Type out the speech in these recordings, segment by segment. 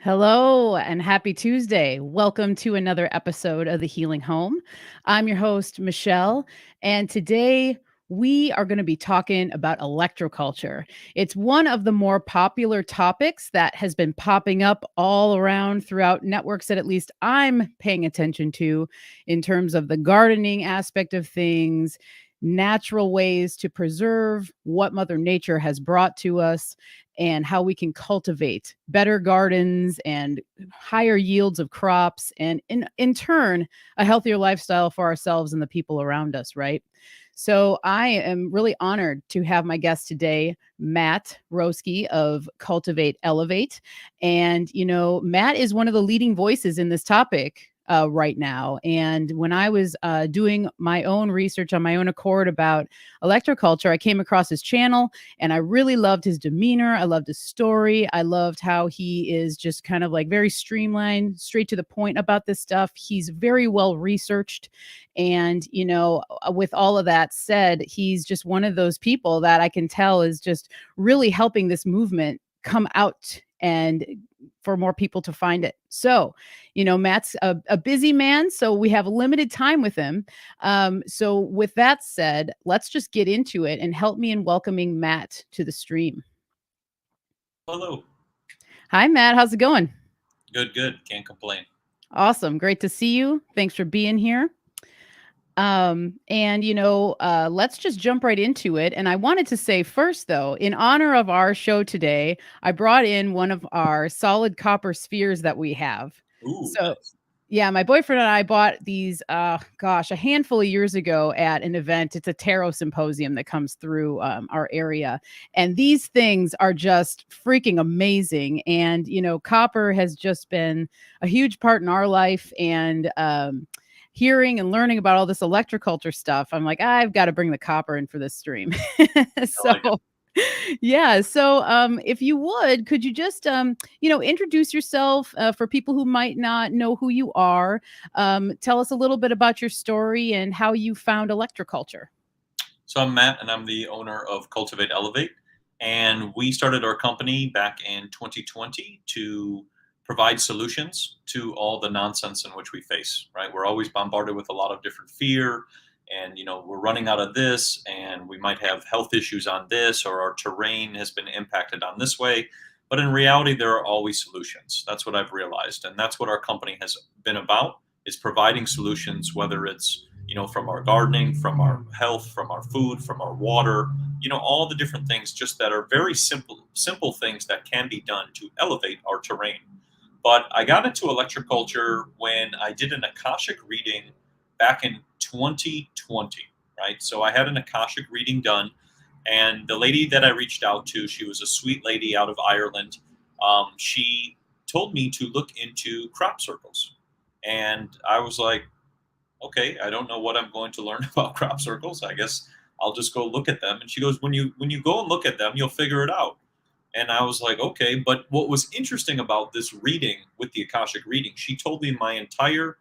Hello and happy Tuesday. Welcome to another episode of The Healing Home. I'm your host, Michelle, and today we are going to be talking about electroculture. It's one of the more popular topics that has been popping up all around throughout networks that at least I'm paying attention to in terms of the gardening aspect of things, natural ways to preserve what Mother Nature has brought to us and how we can cultivate better gardens and higher yields of crops and in turn a healthier lifestyle for ourselves and the people around us, right? So I am really honored to have my guest today, Matt Roeske of Cultivate Elevate. And Matt is one of the leading voices in this topic right now. And when I was doing my own research on my own accord about electroculture, I came across his channel and I really loved his demeanor. I loved his story. I loved how he is just kind of like very streamlined, straight to the point about this stuff. He's very well researched. And, with all of that said, he's just one of those people that I can tell is just really helping this movement come out and for more people to find it. So, Matt's a busy man, so we have limited time with him. So with that said, let's just get into it and help me in welcoming Matt to the stream. Hello. Hi, Matt. How's it going? Good. Can't complain. Awesome. Great to see you. Thanks for being here. Let's just jump right into it. And I wanted to say first, though, in honor of our show today, I brought in one of our solid copper spheres that we have. Ooh, So, nice. yeah, my boyfriend and I bought these, a handful of years ago at an event. It's a tarot symposium that comes through our area. And these things are just freaking amazing. And, copper has just been a huge part in our life. And, hearing and learning about all this electroculture stuff, I'm like, I've got to bring the copper in for this stream. I like it. So, yeah. So, if you would, could you just, introduce yourself for people who might not know who you are? Tell us a little bit about your story and how you found electroculture. So I'm Matt, and I'm the owner of Cultivate Elevate. And we started our company back in 2020 to provide solutions to all the nonsense in which we face, right? We're always bombarded with a lot of different fear, and we're running out of this, and we might have health issues on this, or our terrain has been impacted on this way. But in reality, there are always solutions. That's what I've realized, and that's what our company has been about, is providing solutions, whether it's from our gardening, from our health, from our food, from our water, all the different things just that are very simple things that can be done to elevate our terrain. But I got into electroculture when I did an Akashic reading back in 2020, right? So I had an Akashic reading done, and the lady that I reached out to, she was a sweet lady out of Ireland. She told me to look into crop circles. And I was like, okay, I don't know what I'm going to learn about crop circles. I guess I'll just go look at them. And she goes, when you go and look at them, you'll figure it out. And I was like, okay. But what was interesting about this reading with the Akashic reading, she told me my entire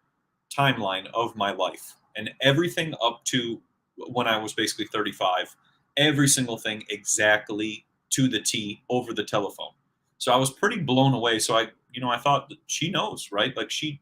timeline of my life and everything up to when I was basically 35, every single thing exactly to the T over the telephone. So I was pretty blown away. So I thought that she knows, right? Like she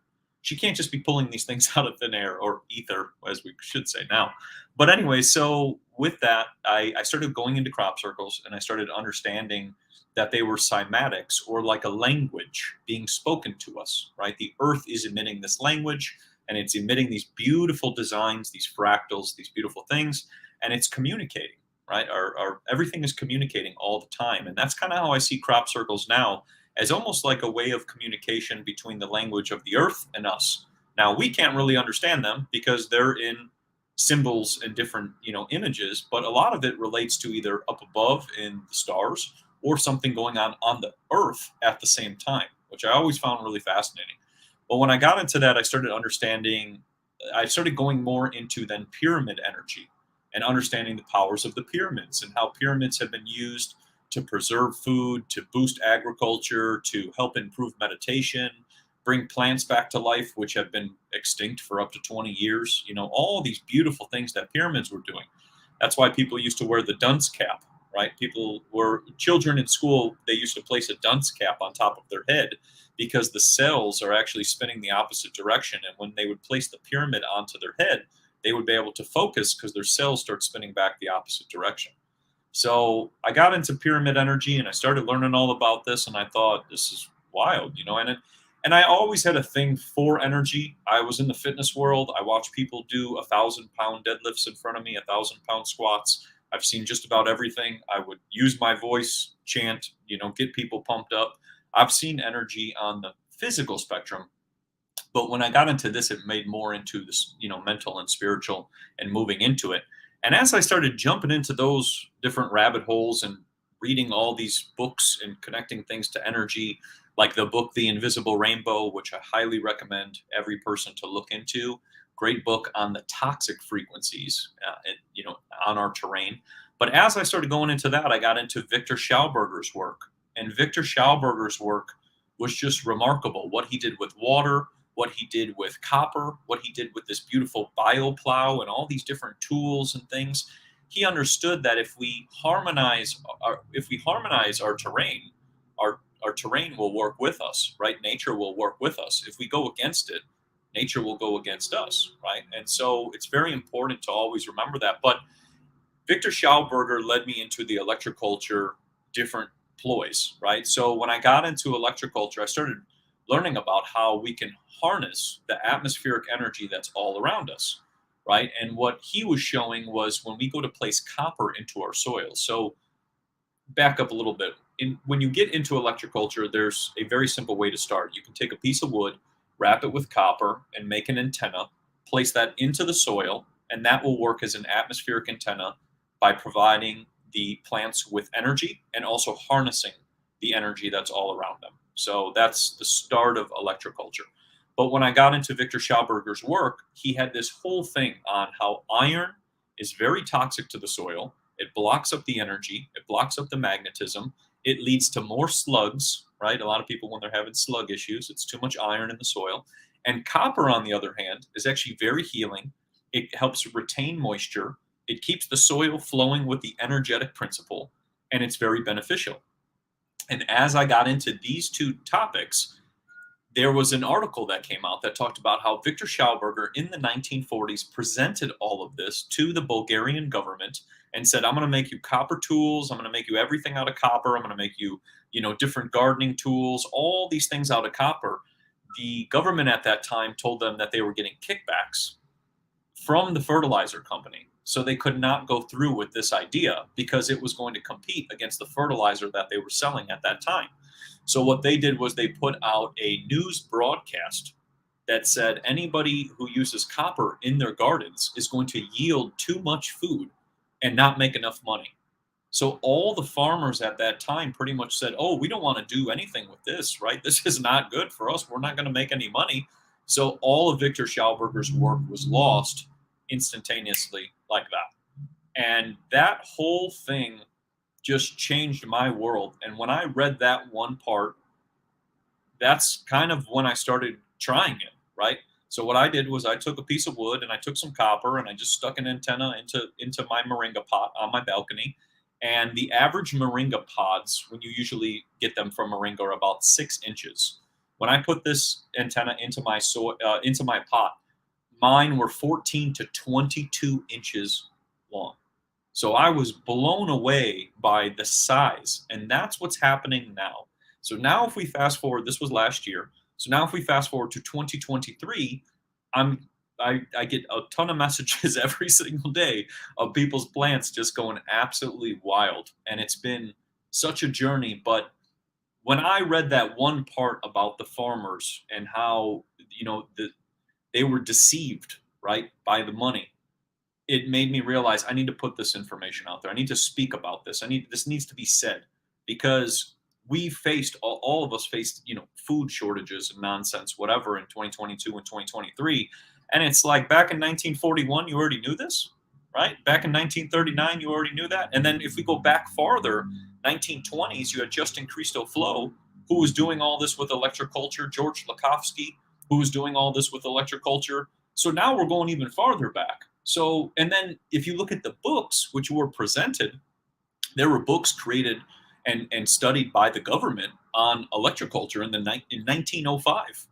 can't just be pulling these things out of thin air or ether, as we should say now. But anyway, so with that, I started going into crop circles, and I started understanding that they were cymatics, or like a language being spoken to us, right? The earth is emitting this language, and it's emitting these beautiful designs, these fractals, these beautiful things, and it's communicating, right? Our everything is communicating all the time. And that's kind of how I see crop circles now, as almost like a way of communication between the language of the earth and us. Now, we can't really understand them because they're in symbols and different, images, but a lot of it relates to either up above in the stars or something going on the earth at the same time, which I always found really fascinating. But when I got into that, I started going more into then pyramid energy and understanding the powers of the pyramids and how pyramids have been used to preserve food, to boost agriculture, to help improve meditation, bring plants back to life, which have been extinct for up to 20 years. All these beautiful things that pyramids were doing. That's why people used to wear the dunce cap, right? Children in school, they used to place a dunce cap on top of their head because the cells are actually spinning the opposite direction. And when they would place the pyramid onto their head, they would be able to focus because their cells start spinning back the opposite direction. So I got into pyramid energy and I started learning all about this, and I thought, this is wild, and I always had a thing for energy. I was in the fitness world. I watched people do 1,000-pound deadlifts in front of me, 1,000-pound squats. I've seen just about everything. I would use my voice, chant, get people pumped up. I've seen energy on the physical spectrum, but when I got into this, it made more into this, mental and spiritual and moving into it. And as I started jumping into those different rabbit holes and reading all these books and connecting things to energy, like the book The Invisible Rainbow, which I highly recommend every person to look into. Great book on the toxic frequencies, on our terrain. But as I started going into that, I got into Victor Schauberger's work. And Victor Schauberger's work was just remarkable. What he did with water, what he did with copper, what he did with this beautiful bioplow and all these different tools and things. He understood that if we harmonize our terrain, our terrain will work with us, right? Nature will work with us. If we go against it, nature will go against us, right? And so it's very important to always remember that. But Victor Schauberger led me into the electroculture different ploys, right? So when I got into electroculture, I started learning about how we can harness the atmospheric energy that's all around us, right? And what he was showing was when we go to place copper into our soil. So back up a little bit. When you get into electroculture, there's a very simple way to start. You can take a piece of wood, wrap it with copper, and make an antenna, place that into the soil, and that will work as an atmospheric antenna by providing the plants with energy and also harnessing the energy that's all around them. So that's the start of electroculture. But when I got into Victor Schauberger's work, he had this whole thing on how iron is very toxic to the soil. It blocks up the energy. It blocks up the magnetism. It leads to more slugs, right? A lot of people, when they're having slug issues, it's too much iron in the soil. And copper, on the other hand, is actually very healing. It helps retain moisture. It keeps the soil flowing with the energetic principle, and it's very beneficial. And as I got into these two topics, there was an article that came out that talked about how Victor Schauberger in the 1940s presented all of this to the Bulgarian government and said, I'm going to make you copper tools. I'm going to make you everything out of copper. I'm going to make you, different gardening tools, all these things out of copper. The government at that time told them that they were getting kickbacks from the fertilizer company. So they could not go through with this idea because it was going to compete against the fertilizer that they were selling at that time. So what they did was they put out a news broadcast that said anybody who uses copper in their gardens is going to yield too much food and not make enough money. So all the farmers at that time pretty much said, oh, we don't want to do anything with this, right? This is not good for us. We're not going to make any money. So all of Victor Schauberger's work was lost instantaneously like that. And that whole thing just changed my world. And when I read that one part, that's kind of when I started trying it, right? So what I did was I took a piece of wood and I took some copper and I just stuck an antenna into my moringa pot on my balcony. And the average moringa pods, when you usually get them from moringa, are about 6 inches. When I put this antenna into my pot, mine were 14 to 22 inches long. So I was blown away by the size, and that's what's happening now. So now if we fast forward, this was last year. So now if we fast forward to 2023, I get a ton of messages every single day of people's plants just going absolutely wild. And it's been such a journey. But when I read that one part about the farmers and how, they were deceived, right, by the money, it made me realize I need to put this information out there. I need to speak about this. This needs to be said because all of us faced, food shortages and nonsense, whatever, in 2022 and 2023. And it's like back in 1941, you already knew this, right? Back in 1939, you already knew that. And then if we go back farther, 1920s, you had Justin Christo Flo, who was doing all this with electroculture, George Lakhovsky, who was doing all this with electroculture. So now we're going even farther back. So, and then if you look at the books which were presented, there were books created and studied by the government on electroculture in 1905.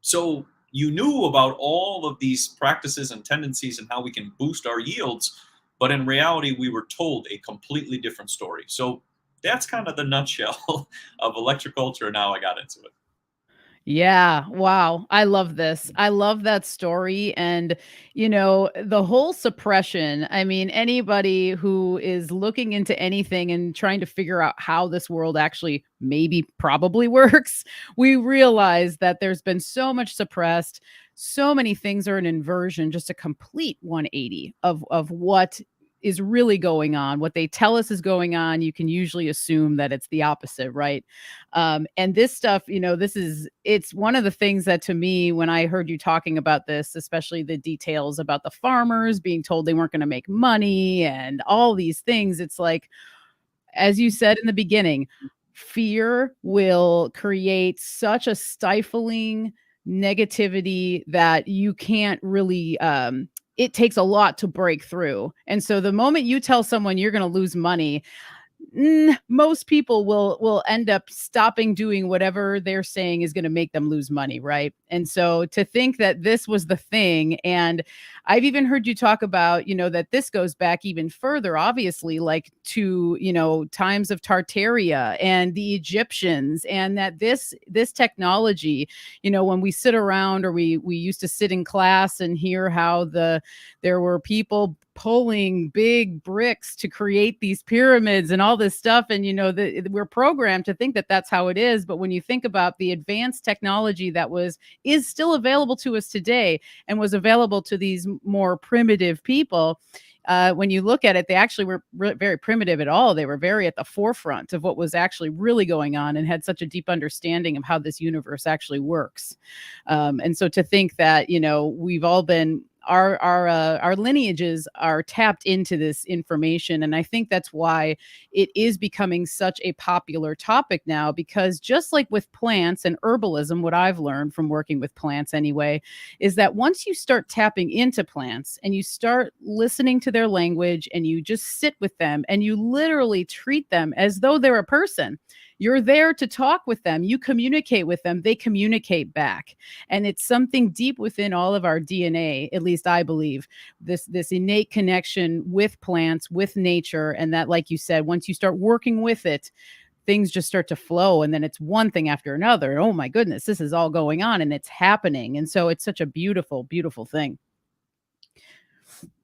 So you knew about all of these practices and tendencies and how we can boost our yields, but in reality, we were told a completely different story. So that's kind of the nutshell of electroculture and how I got into it. Yeah, wow. I love this. I love that story and the whole suppression. I mean, anybody who is looking into anything and trying to figure out how this world actually maybe probably works, we realize that there's been so much suppressed. So many things are an inversion, just a complete 180 of what is really going on. What they tell us is going on, you can usually assume that it's the opposite, right? And this stuff, it's one of the things that to me, when I heard you talking about this, especially the details about the farmers being told they weren't going to make money and all these things, it's like, as you said in the beginning, fear will create such a stifling negativity that you can't really it takes a lot to break through. And so the moment you tell someone you're going to lose money, most people will end up stopping doing whatever they're saying is going to make them lose money, right? And so to think that this was the thing, and I've even heard you talk about, that this goes back even further, obviously, like to, times of Tartaria and the Egyptians, and that this technology, when we sit around or we used to sit in class and hear how there were people pulling big bricks to create these pyramids and all this stuff, and we're programmed to think that that's how it is. But when you think about the advanced technology that is still available to us today and was available to these more primitive people, when you look at it, they actually were very primitive at all. They were very at the forefront of what was actually really going on and had such a deep understanding of how this universe actually works. And so to think that, we've all been our lineages are tapped into this information, and I think that's why it is becoming such a popular topic now, because just like with plants and herbalism, what I've learned from working with plants anyway is that once you start tapping into plants and you start listening to their language and you just sit with them and you literally treat them as though they're a person, you're there to talk with them, you communicate with them, they communicate back. And it's something deep within all of our DNA, at least I believe, this innate connection with plants, with nature, and that, like you said, once you start working with it, things just start to flow, and then it's one thing after another. Oh my goodness, this is all going on and it's happening. And so it's such a beautiful, beautiful thing.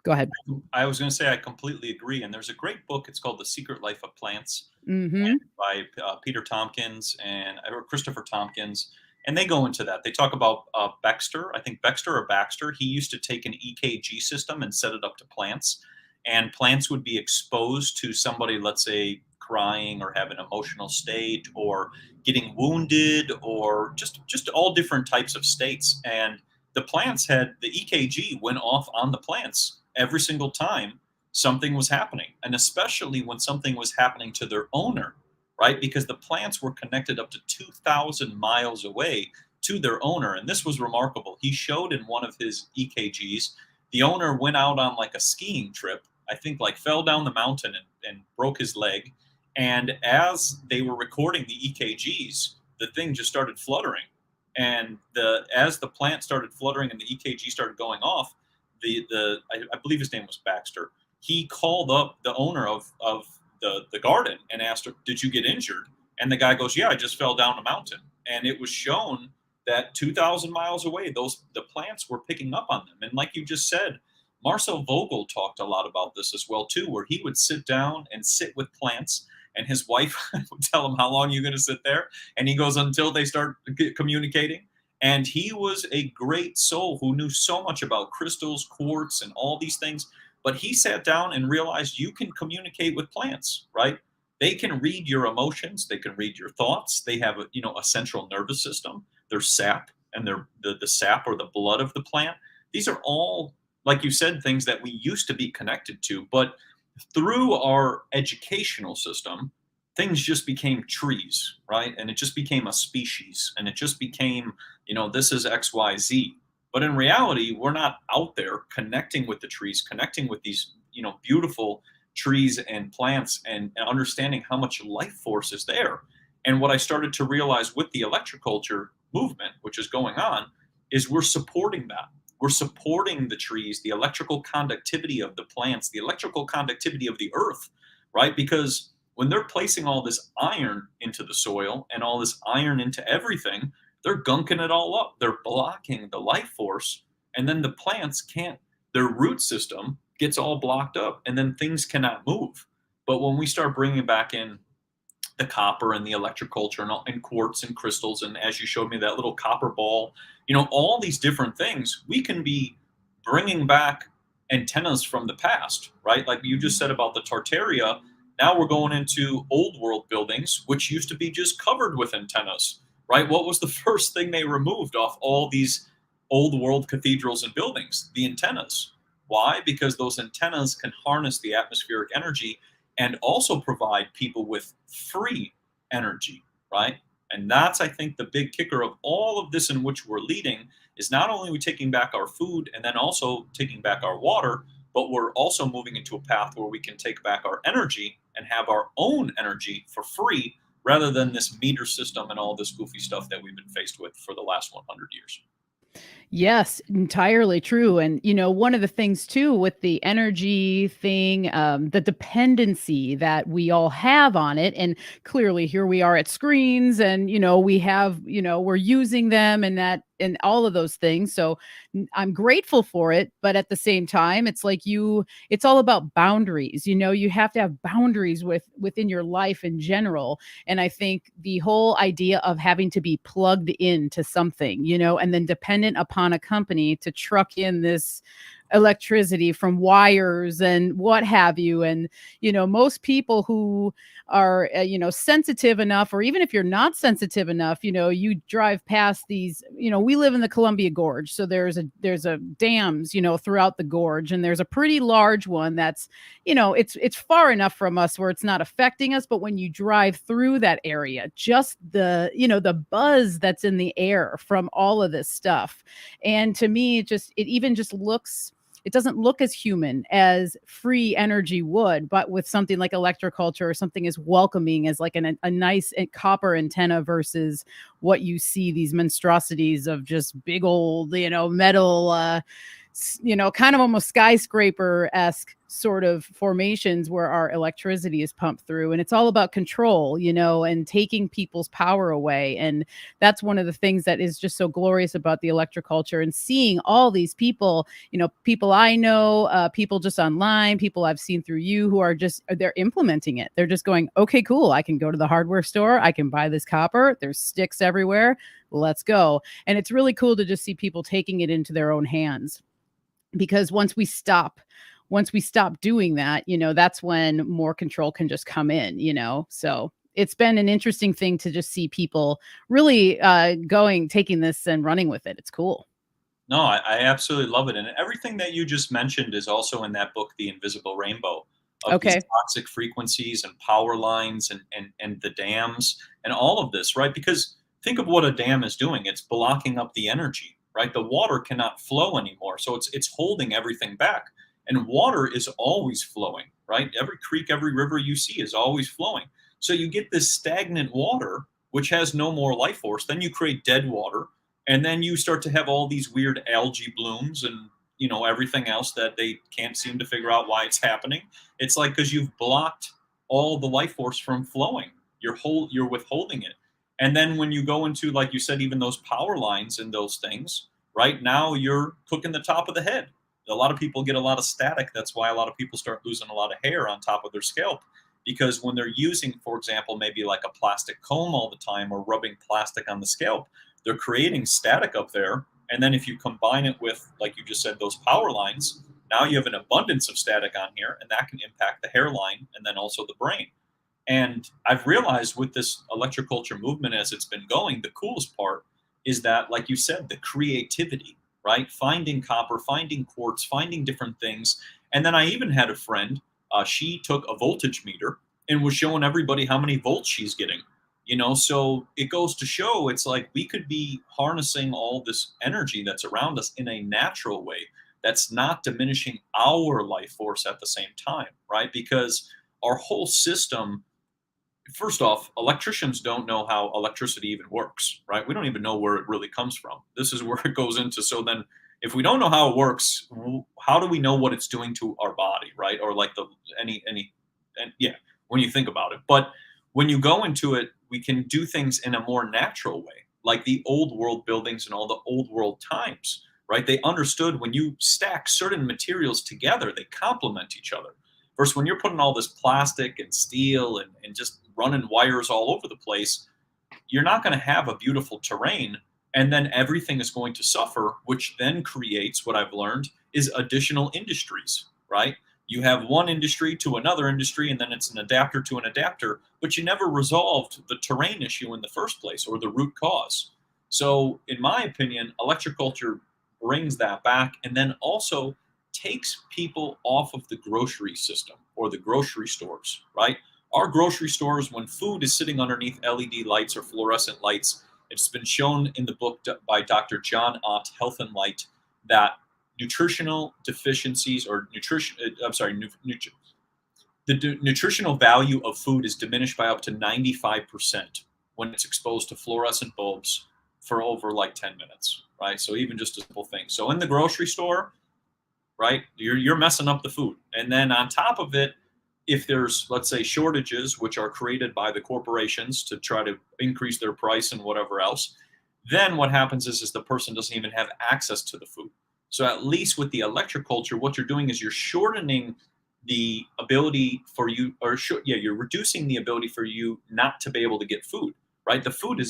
Go ahead. I was going to say I completely agree. And there's a great book. It's called The Secret Life of Plants, Mhm. and by Peter Tompkins and or Christopher Tompkins, and they go into that. They talk about Baxter. I think Baxter or Baxter. He used to take an EKG system and set it up to plants, and plants would be exposed to somebody, let's say, crying or have an emotional state or getting wounded or just all different types of states. And the plants had the EKG went off on the plants every single time something was happening, and especially when something was happening to their owner, right? Because the plants were connected up to 2,000 miles away to their owner. And this was remarkable. He showed in one of his EKGs, the owner went out on like a skiing trip, I think, like fell down the mountain and broke his leg. And as they were recording the EKGs, the thing just started fluttering. And as the plant started fluttering and the EKG started going off, I believe his name was Baxter. He called up the owner of the garden and asked her, "Did you get injured?" And the guy goes, "Yeah, I just fell down a mountain." And it was shown that 2,000 miles away, the plants were picking up on them. And like you just said, Marcel Vogel talked a lot about this as well too, where he would sit down and sit with plants, and his wife would tell him, "How long are you going to sit there?" And he goes, "Until they start communicating." And he was a great soul who knew so much about crystals, quartz, and all these things. But he sat down and realized you can communicate with plants, right? They can read your emotions. They can read your thoughts. They have a central nervous system. There's sap, and they're the sap or the blood of the plant. These are all, like you said, things that we used to be connected to. But through our educational system, things just became trees, right? And it just became a species, and it just became, this is XYZ. But in reality, we're not out there connecting with the trees, connecting with these, beautiful trees and plants, and understanding how much life force is there. And what I started to realize with the electroculture movement, which is going on, is we're supporting that. We're supporting the trees, the electrical conductivity of the plants, the electrical conductivity of the earth, right? Because when they're placing all this iron into the soil and all this iron into everything, they're gunking it all up. They're blocking the life force. And then the plants can't, their root system gets all blocked up, and then things cannot move. But when we start bringing back in the copper and the electroculture and quartz and crystals, and as you showed me that little copper ball, all these different things, we can be bringing back antennas from the past, right? Like you just said about the Tartaria. Now we're going into old world buildings which used to be just covered with antennas, right? What was the first thing they removed off all these old world cathedrals and buildings? The antennas. Why? Because those antennas can harness the atmospheric energy and also provide people with free energy, right? And that's, I think, the big kicker of all of this in which we're leading, is not only are we taking back our food and then also taking back our water, but we're also moving into a path where we can take back our energy and have our own energy for free, rather than this meter system and all this goofy stuff that we've been faced with for the last 100 years. Yes, entirely true. And, one of the things too with the energy thing, the dependency that we all have on it. And clearly, here we are at screens and, we have, we're using them and that and all of those things. So I'm grateful for it. But at the same time, it's like it's all about boundaries. You have to have boundaries within your life in general. And I think the whole idea of having to be plugged into something, and then dependent upon a company to truck in this electricity from wires and what have you. And, most people who are, sensitive enough, or even if you're not sensitive enough, you drive past these, we live in the Columbia Gorge. So there's a dams, throughout the gorge. And there's a pretty large one that's, it's far enough from us where it's not affecting us. But when you drive through that area, just the buzz that's in the air from all of this stuff. And to me, it doesn't look as human as free energy would, but with something like electroculture or something as welcoming as like a nice copper antenna versus what you see, these monstrosities of just big old, metal, kind of almost skyscraper-esque sort of formations where our electricity is pumped through. And it's all about control, and taking people's power away. And that's one of the things that is just so glorious about the electroculture, and seeing all these people, people I know, people just online, people I've seen through you who are they're implementing it. They're just going, okay, cool. I can go to the hardware store. I can buy this copper. There's sticks everywhere. Let's go. And it's really cool to just see people taking it into their own hands. Because once we stop doing that, that's when more control can just come in, so it's been an interesting thing to just see people really taking this and running with it. It's cool. No, I absolutely love it. And everything that you just mentioned is also in that book, The Invisible Rainbow, of these Okay. toxic frequencies and power lines and the dams and all of this, right? Because think of what a dam is doing. It's blocking up the energy, right? The water cannot flow anymore. So it's holding everything back. And water is always flowing, right? Every creek, every river you see is always flowing. So you get this stagnant water, which has no more life force. Then you create dead water, and then you start to have all these weird algae blooms and everything else that they can't seem to figure out why it's happening. It's like because you've blocked all the life force from flowing. You're withholding it. And then when you go into, like you said, even those power lines and those things, right now you're cooking the top of the head. A lot of people get a lot of static. That's why a lot of people start losing a lot of hair on top of their scalp, because when they're using, for example, maybe like a plastic comb all the time, or rubbing plastic on the scalp, they're creating static up there. And then if you combine it with, like you just said, those power lines, now you have an abundance of static on here, and that can impact the hairline and then also the brain. And I've realized with this electroculture movement as it's been going, the coolest part is that, like you said, the creativity, right? Finding copper, finding quartz, finding different things. And then I even had a friend, she took a voltage meter and was showing everybody how many volts she's getting. So it goes to show, it's like we could be harnessing all this energy that's around us in a natural way, that's not diminishing our life force at the same time, right? Because our whole system, first off, electricians don't know how electricity even works, right? We don't even know where it really comes from. This is where it goes into. So then, if we don't know how it works, how do we know what it's doing to our body, right? Or like and yeah, when you think about it. But when you go into it, we can do things in a more natural way, like the old world buildings and all the old world times, right? They understood when you stack certain materials together, they complement each other. Versus when you're putting all this plastic and steel and just running wires all over the place, you're not going to have a beautiful terrain. And then everything is going to suffer, which then creates what I've learned is additional industries, right? You have one industry to another industry, and then it's an adapter to an adapter, but you never resolved the terrain issue in the first place or the root cause. So, in my opinion, electroculture brings that back and then also takes people off of the grocery system or the grocery stores, right? Our grocery stores, when food is sitting underneath LED lights or fluorescent lights, it's been shown in the book by Dr. John Ott, Health and Light, that nutritional deficiencies or nutritional value of food is diminished by up to 95% when it's exposed to fluorescent bulbs for over like 10 minutes, right? So even just a simple thing. So in the grocery store, right, you're messing up the food. And then on top of it, if there's, let's say, shortages, which are created by the corporations to try to increase their price and whatever else, then what happens is the person doesn't even have access to the food. So at least with the electroculture, what you're doing is you're shortening the ability for you, you're reducing the ability for you not to be able to get food, right? The food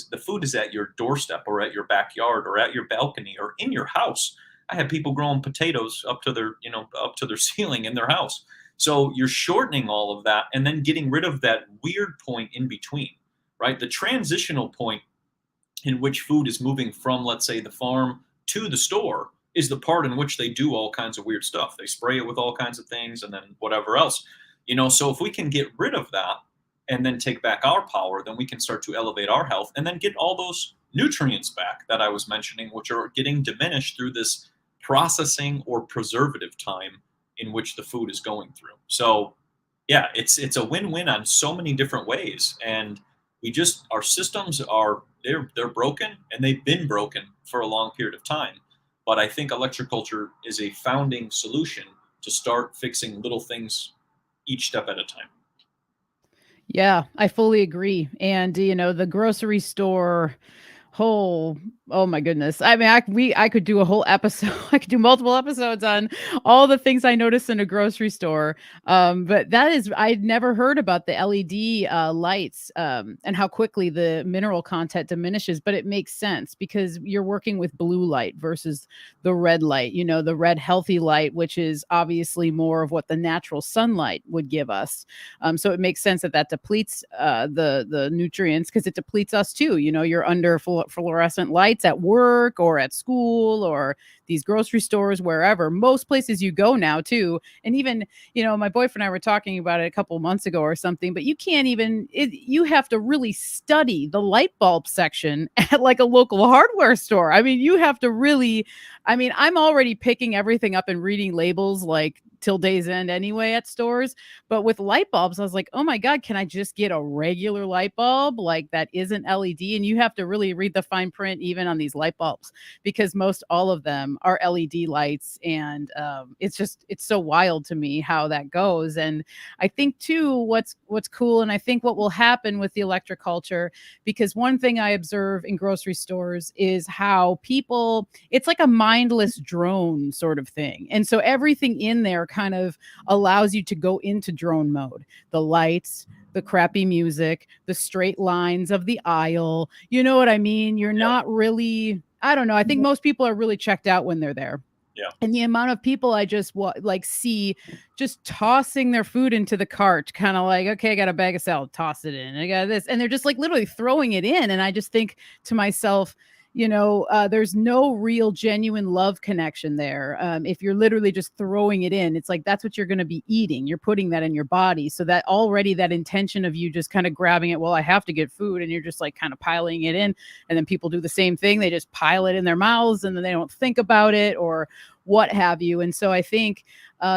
is at your doorstep or at your backyard or at your balcony or in your house. I have people growing potatoes up to their ceiling in their house. So you're shortening all of that and then getting rid of that weird point in between, right? The transitional point in which food is moving from, let's say, the farm to the store is the part in which they do all kinds of weird stuff. They spray it with all kinds of things and then whatever else. So if we can get rid of that and then take back our power, then we can start to elevate our health and then get all those nutrients back that I was mentioning, which are getting diminished through this processing or preservative time in which the food is going through. So yeah, it's a win-win on so many different ways. And our systems they're broken and they've been broken for a long period of time. But I think electroculture is a founding solution to start fixing little things each step at a time. Yeah, I fully agree. And the grocery store oh my goodness. I mean, I could do a whole episode. I could do multiple episodes on all the things I noticed in a grocery store. But I'd never heard about the LED lights and how quickly the mineral content diminishes. But it makes sense because you're working with blue light versus the red light. The red healthy light, which is obviously more of what the natural sunlight would give us. So it makes sense that depletes the nutrients because it depletes us too. You're under fluorescent lights at work or at school or these grocery stores, wherever, most places you go now too. And even, my boyfriend and I were talking about it a couple months ago or something, but you can't even, you have to really study the light bulb section at like a local hardware store. I mean, you have to really, I'm already picking everything up and reading labels like till day's end anyway at stores. But with light bulbs, I was like, oh my God, can I just get a regular light bulb like that isn't LED? And you have to really read the fine print even on these light bulbs because most all of them are LED lights. And it's so wild to me how that goes. And I think too, what's cool, and I think what will happen with the electroculture, because one thing I observe in grocery stores is how people, it's like a mindless drone sort of thing. And so everything in there kind of allows you to go into drone mode. The lights, the crappy music, the straight lines of the aisle. You know what I mean? You're not really, I don't know. I think most people are really checked out when they're there. Yeah. And the amount of people I just see just tossing their food into the cart, kind of like, okay, I got a bag of salad, toss it in. I got this. And they're just like literally throwing it in. And I just think to myself, there's no real genuine love connection there. If you're literally just throwing it in, it's like, that's what you're going to be eating. You're putting that in your body. So that already that intention of you just kind of grabbing it, well, I have to get food. And you're just like kind of piling it in. And then people do the same thing. They just pile it in their mouths and then they don't think about it or what have you. And so I think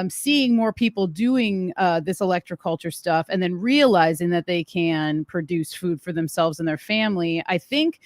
seeing more people doing this electroculture stuff and then realizing that they can produce food for themselves and their family, I think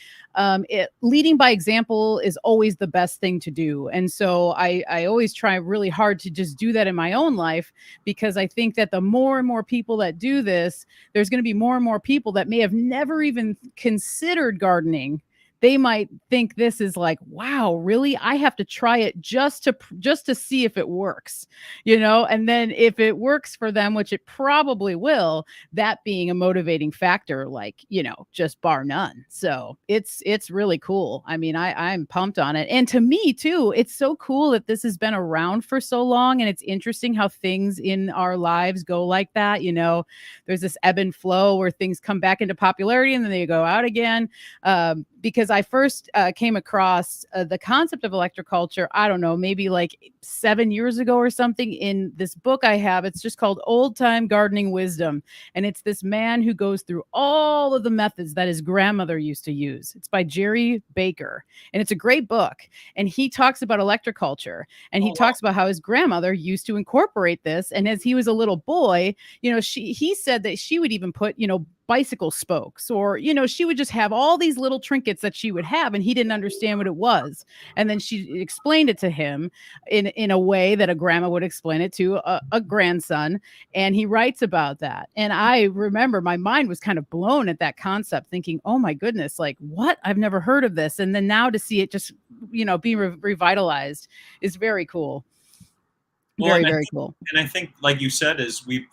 leading by example is always the best thing to do. And so I always try really hard to just do that in my own life, because I think that the more and more people that do this, there's going to be more and more people that may have never even considered gardening. They might think this is like, wow, really? I have to try it just to see if it works, and then if it works for them, which it probably will, that being a motivating factor, like, just bar none. So it's really cool. I mean, I'm pumped on it. And to me too, it's so cool that this has been around for so long. And it's interesting how things in our lives go like that. There's this ebb and flow where things come back into popularity and then they go out again. Because I first came across the concept of electroculture, I don't know, maybe like 7 years ago or something, in this book I have. It's just called Old Time Gardening Wisdom. And it's this man who goes through all of the methods that his grandmother used to use. It's by Jerry Baker. And it's a great book. And he talks about electroculture. And he Oh, wow. talks about how his grandmother used to incorporate this. And as he was a little boy, he said that she would even put, bicycle spokes, or she would just have all these little trinkets that she would have, and he didn't understand what it was. And then she explained it to him in a way that a grandma would explain it to a grandson, and he writes about that. And I remember my mind was kind of blown at that concept, thinking, oh my goodness, like, what? I've never heard of this. And then now to see it just being revitalized is very cool. Well, Very, very cool. and I think, like you said, is we've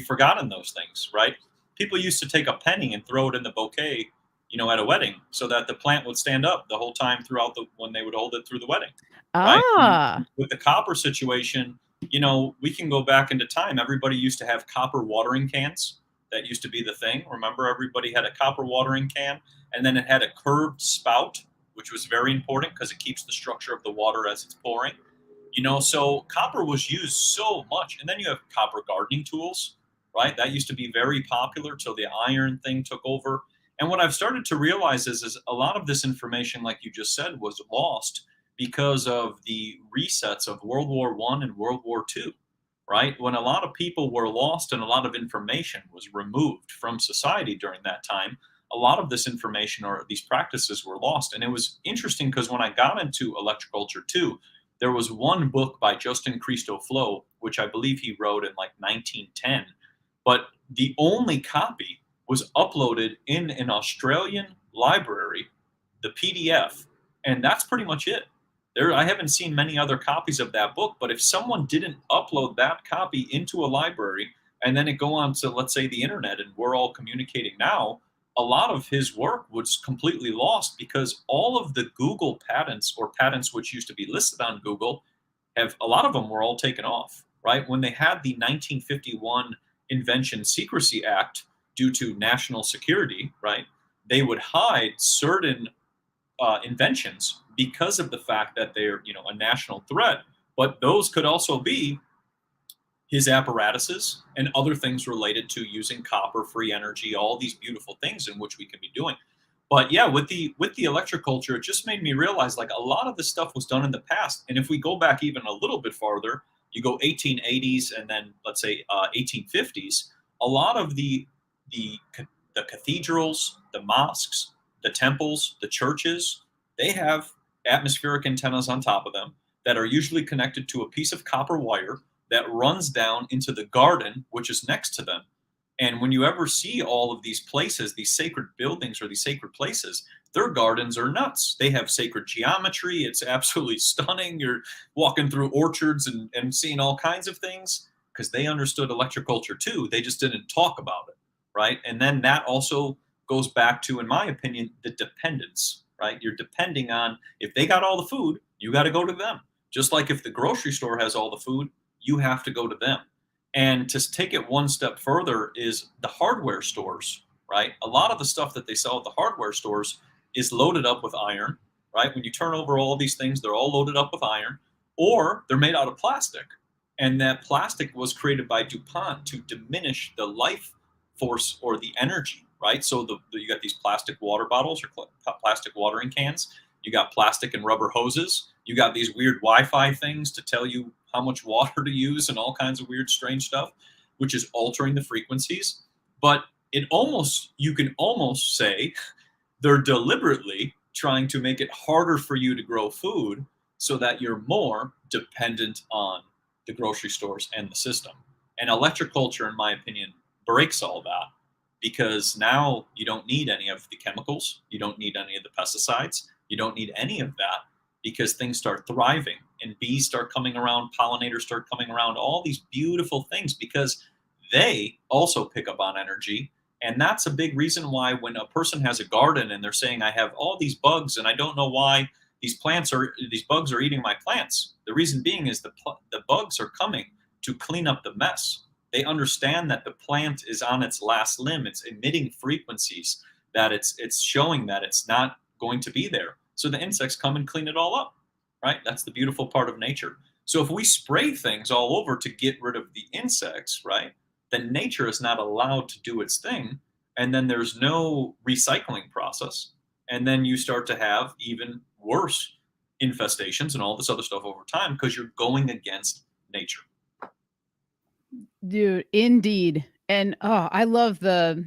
forgotten those things, right? People used to take a penny and throw it in the bouquet, at a wedding, so that the plant would stand up the whole time throughout when they would hold it through the wedding, right? Ah, With the copper situation, we can go back into time. Everybody used to have copper watering cans. That used to be the thing. Remember, everybody had a copper watering can, and then it had a curved spout, which was very important because it keeps the structure of the water as it's pouring. So copper was used so much. And then you have copper gardening tools, right? That used to be very popular till the iron thing took over. And what I've started to realize is a lot of this information, like you just said, was lost because of the resets of World War I and World War II, right? When a lot of people were lost and a lot of information was removed from society during that time, a lot of this information or these practices were lost. And it was interesting because when I got into electroculture too, there was one book by Justin Christo Flo, which I believe he wrote in like 1910, but the only copy was uploaded in an Australian library, the PDF, and that's pretty much it. I haven't seen many other copies of that book, but if someone didn't upload that copy into a library and then it go on to, let's say, the internet, and we're all communicating now, a lot of his work was completely lost because all of the Google patents, or patents which used to be listed on Google, a lot of them were all taken off, right? When they had the 1951 Invention Secrecy Act due to national security, right? They would hide certain inventions because of the fact that they're, a national threat. But those could also be his apparatuses and other things related to using copper, free energy, all these beautiful things in which we can be doing. But yeah, with the electroculture, it just made me realize like a lot of this stuff was done in the past. And if we go back even a little bit farther, you go 1880s and then let's say 1850s, a lot of the the cathedrals, the mosques, the temples, the churches, they have atmospheric antennas on top of them that are usually connected to a piece of copper wire that runs down into the garden, which is next to them. And when you ever see all of these places, these sacred buildings or these sacred places, their gardens are nuts. They have sacred geometry. It's absolutely stunning. You're walking through orchards and seeing all kinds of things because they understood electroculture too. They just didn't talk about it, right? And then that also goes back to, in my opinion, the dependence, right? You're depending on, if they got all the food, you got to go to them. Just like if the grocery store has all the food, you have to go to them. And to take it one step further is the hardware stores, right? A lot of the stuff that they sell at the hardware stores is loaded up with iron, right? When you turn over all these things, they're all loaded up with iron, or they're made out of plastic. And that plastic was created by DuPont to diminish the life force or the energy, right? So you got these plastic water bottles or plastic watering cans. You got plastic and rubber hoses. You got these weird Wi-Fi things to tell you how much water to use and all kinds of weird, strange stuff, which is altering the frequencies. But you can almost say they're deliberately trying to make it harder for you to grow food so that you're more dependent on the grocery stores and the system. And electroculture, in my opinion, breaks all that because now you don't need any of the chemicals, you don't need any of the pesticides, you don't need any of that because things start thriving and bees start coming around, pollinators start coming around, all these beautiful things because they also pick up on energy. And that's a big reason why when a person has a garden and they're saying, I have all these bugs and I don't know why these bugs are eating my plants. The reason being is the bugs are coming to clean up the mess. They understand that the plant is on its last limb. It's emitting frequencies that it's showing that it's not going to be there. So the insects come and clean it all up, right? That's the beautiful part of nature. So if we spray things all over to get rid of the insects, right, then nature is not allowed to do its thing. And then there's no recycling process. And then you start to have even worse infestations and all this other stuff over time because you're going against nature. Dude, indeed. And oh, I love the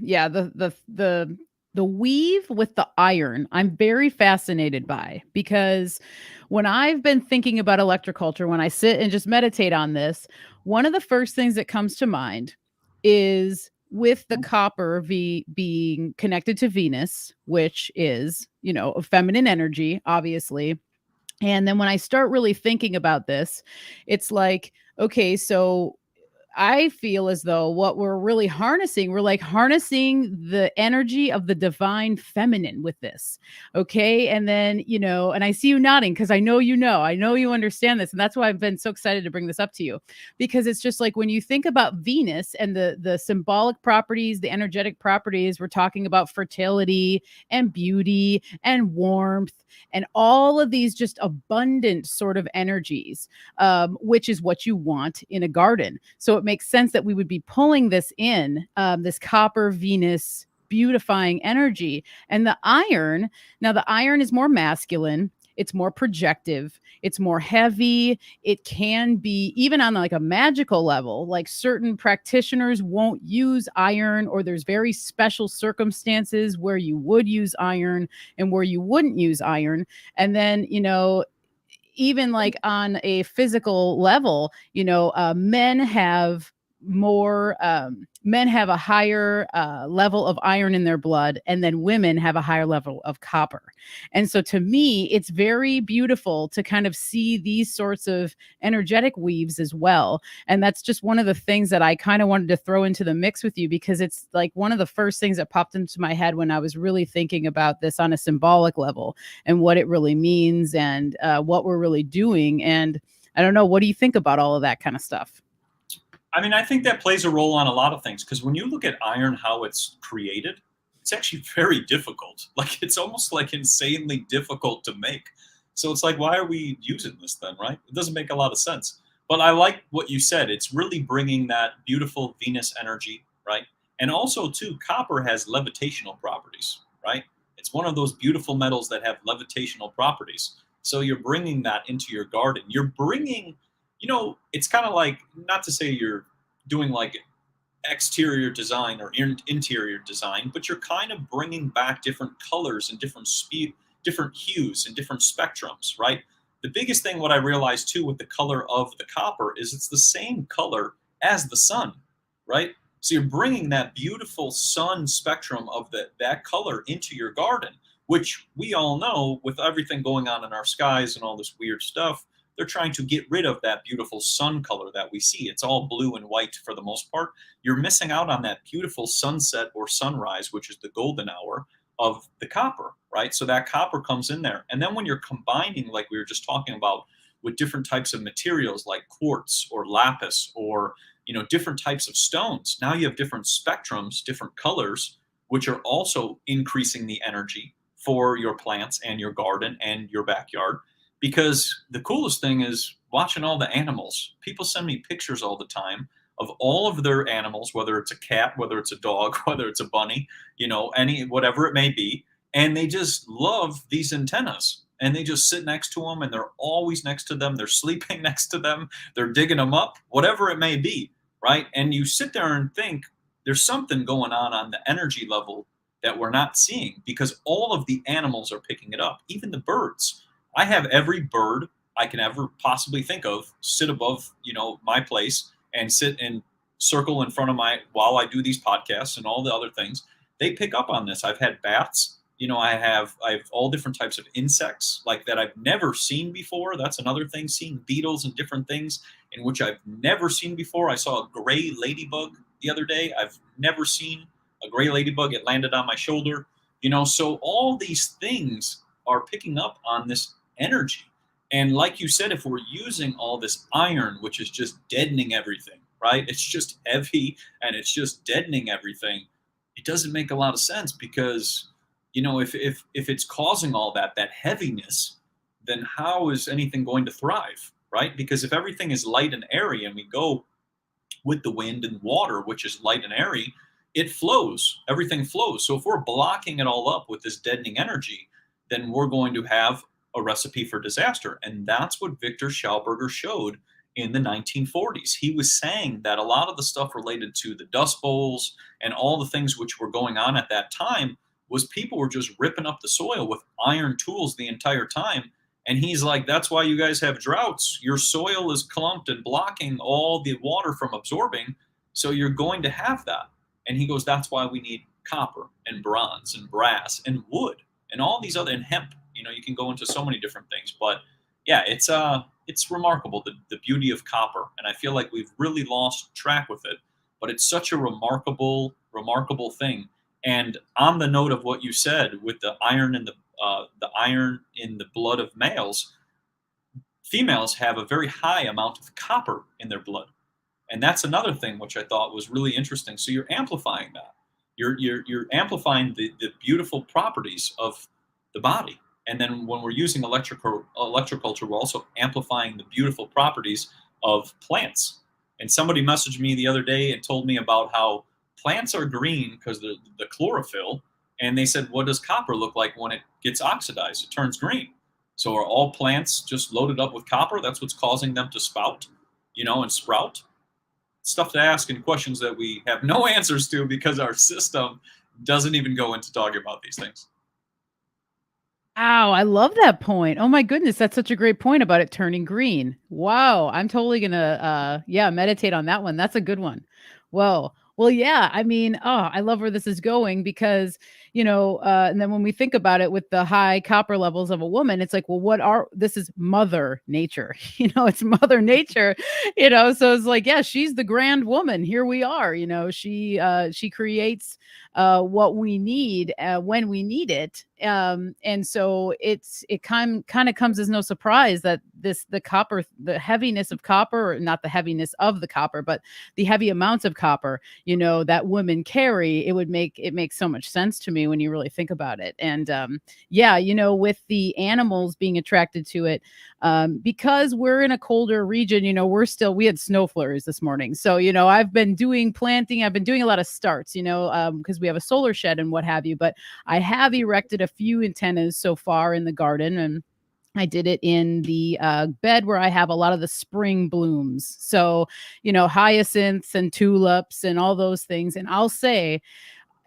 weave with the iron. I'm very fascinated by because when I've been thinking about electroculture, when I sit and just meditate on this, one of the first things that comes to mind is with the copper being connected to Venus, which is, a feminine energy, obviously. And then when I start really thinking about this, it's like, okay, so I feel as though what we're really harnessing, we're like harnessing the energy of the divine feminine with this. Okay. And then, and I see you nodding because I know you understand this. And that's why I've been so excited to bring this up to you because it's just like when you think about Venus and the symbolic properties, the energetic properties, we're talking about fertility and beauty and warmth and all of these just abundant sort of energies, which is what you want in a garden. So it makes sense that we would be pulling this in, this copper Venus beautifying energy. And the iron is more masculine. It's more projective. It's more heavy. It can be even on like a magical level, like certain practitioners won't use iron, or there's very special circumstances where you would use iron and where you wouldn't use iron. And then, even like on a physical level, men have a higher level of iron in their blood, and then women have a higher level of copper. And so to me, it's very beautiful to kind of see these sorts of energetic weaves as well. And that's just one of the things that I kind of wanted to throw into the mix with you, because it's like one of the first things that popped into my head when I was really thinking about this on a symbolic level and what it really means and what we're really doing. And I don't know, what do you think about all of that kind of stuff? I mean, I think that plays a role on a lot of things because when you look at iron, how it's created, it's actually very difficult. Like it's almost like insanely difficult to make. So it's like, why are we using this then, right? It doesn't make a lot of sense. But I like what you said. It's really bringing that beautiful Venus energy, right? And also, too, copper has levitational properties, right? It's one of those beautiful metals that have levitational properties. So you're bringing that into your garden. You're bringing, it's kind of like, not to say you're doing like exterior design or interior design, but you're kind of bringing back different colors and different hues and different spectrums, right? The biggest thing, what I realized too with the color of the copper is it's the same color as the sun, right? So you're bringing that beautiful sun spectrum of that color into your garden, which we all know with everything going on in our skies and all this weird stuff, they're trying to get rid of that beautiful sun color that we see. It's all blue and white for the most part. You're missing out on that beautiful sunset or sunrise, which is the golden hour of the copper, right? So that copper comes in there. And then when you're combining, like we were just talking about, with different types of materials like quartz or lapis or, different types of stones, now you have different spectrums, different colors, which are also increasing the energy for your plants and your garden and your backyard. Because the coolest thing is watching all the animals. People send me pictures all the time of all of their animals, whether it's a cat, whether it's a dog, whether it's a bunny, whatever it may be. And they just love these antennas. and they just sit next to them, and they're always next to them. They're sleeping next to them. They're digging them up, whatever it may be, right? And you sit there and think there's something going on the energy level that we're not seeing, because all of the animals are picking it up, even the birds. I have every bird I can ever possibly think of sit above, my place, and sit and circle in front of my while I do these podcasts and all the other things. They pick up on this. I've had bats. I have all different types of insects like that I've never seen before. That's another thing, seeing beetles and different things in which I've never seen before. I saw a gray ladybug the other day. I've never seen a gray ladybug. It landed on my shoulder. So all these things are picking up on this energy. And like you said, if we're using all this iron, which is just deadening everything, right? It's just heavy and it's just deadening everything. It doesn't make a lot of sense, because, if it's causing all that heaviness, then how is anything going to thrive, right? Because if everything is light and airy, and we go with the wind and water, which is light and airy, it flows. Everything flows. So if we're blocking it all up with this deadening energy, then we're going to have a recipe for disaster. And that's what Victor Schauberger showed in the 1940s. He was saying that a lot of the stuff related to the Dust Bowls and all the things which were going on at that time was people were just ripping up the soil with iron tools the entire time. And he's like, that's why you guys have droughts. Your soil is clumped and blocking all the water from absorbing. So you're going to have that. And he goes, that's why we need copper and bronze and brass and wood and all these other, and hemp. You can go into so many different things. But yeah, it's remarkable, the beauty of copper. And I feel like we've really lost track with it. But it's such a remarkable thing. And on the note of what you said with the iron in the blood of males, females have a very high amount of copper in their blood. And that's another thing which I thought was really interesting. So you're amplifying that. You're amplifying the beautiful properties of the body. And then when we're using electroculture, we're also amplifying the beautiful properties of plants. And somebody messaged me the other day and told me about how plants are green because the chlorophyll. And they said, what does copper look like when it gets oxidized? It turns green. So are all plants just loaded up with copper? That's what's causing them to spout, and sprout? Stuff to ask, and questions that we have no answers to, because our system doesn't even go into talking about these things. Wow, I love that point. Oh my goodness, that's such a great point about it turning green. Wow, I'm totally gonna meditate on that one. That's a good one. Whoa. Well, yeah, I mean, I love where this is going, because, and then when we think about it with the high copper levels of a woman, it's like, well, this is mother nature, it's mother nature, so it's like, yeah, she's the grand woman. Here we are, she creates what we need when we need it. And so it kind of comes as no surprise that the heaviness of copper, or not the heaviness of the copper, but the heavy amounts of copper, that women carry, it makes so much sense to me when you really think about it. And with the animals being attracted to it, because we're in a colder region, we had snow flurries this morning. So, I've been doing planting, I've been doing a lot of starts, because we have a solar shed and what have you, but I have erected a few antennas so far in the garden, and I did it in the bed where I have a lot of the spring blooms. So, hyacinths and tulips and all those things. And I'll say,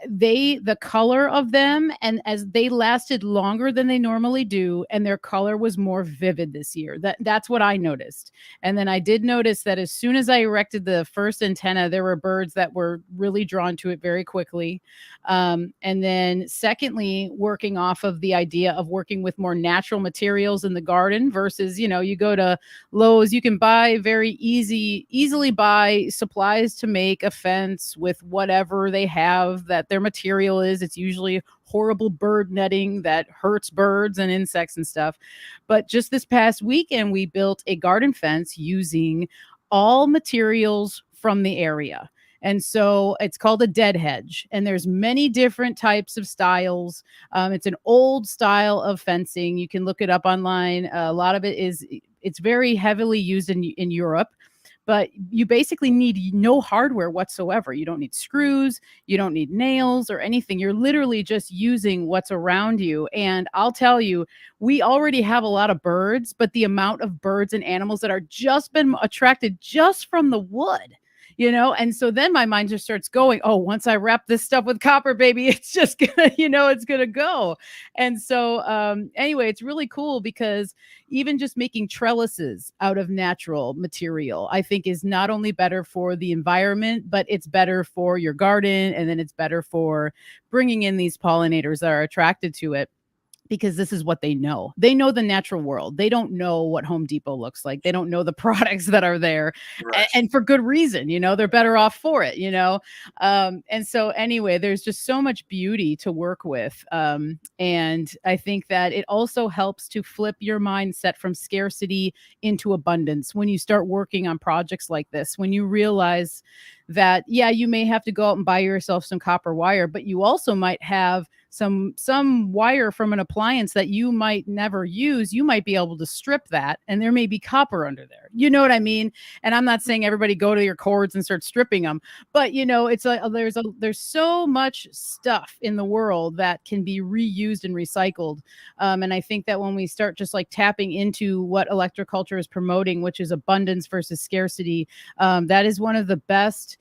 the color of them, and as they lasted longer than they normally do, and their color was more vivid this year. That's what I noticed. And then I did notice that as soon as I erected the first antenna, there were birds that were really drawn to it very quickly. And then secondly, working off of the idea of working with more natural materials in the garden versus, you go to Lowe's, you can buy easily buy supplies to make a fence with whatever they have that their material is. It's usually horrible bird netting that hurts birds and insects and stuff. But just this past weekend, we built a garden fence using all materials from the area. And so it's called a dead hedge, and there's many different types of styles. It's an old style of fencing. You can look it up online. A lot of it's very heavily used in Europe. but you basically need no hardware whatsoever. You don't need screws, you don't need nails or anything. You're literally just using what's around you. And I'll tell you, we already have a lot of birds, but the amount of birds and animals that are just been attracted just from the wood, and so then my mind just starts going, oh, once I wrap this stuff with copper, baby, it's just gonna, it's gonna go. And so anyway, it's really cool because even just making trellises out of natural material, I think, is not only better for the environment, but it's better for your garden, and then it's better for bringing in these pollinators that are attracted to it, because this is what they know. They know the natural world. They don't know what Home Depot looks like. They don't know the products that are there, Right. and for good reason. They're better off for it. And so anyway, there's just so much beauty to work with, and I think that it also helps to flip your mindset from scarcity into abundance when you start working on projects like this. When you realize that, yeah, you may have to go out and buy yourself some copper wire, but you also might have some wire from an appliance that you might never use. You might be able to strip that, and there may be copper under there. You know what I mean? And I'm not saying everybody go to your cords and start stripping them, but it's there's so much stuff in the world that can be reused and recycled. And I think that when we start just like tapping into what electroculture is promoting, which is abundance versus scarcity, that is one of the best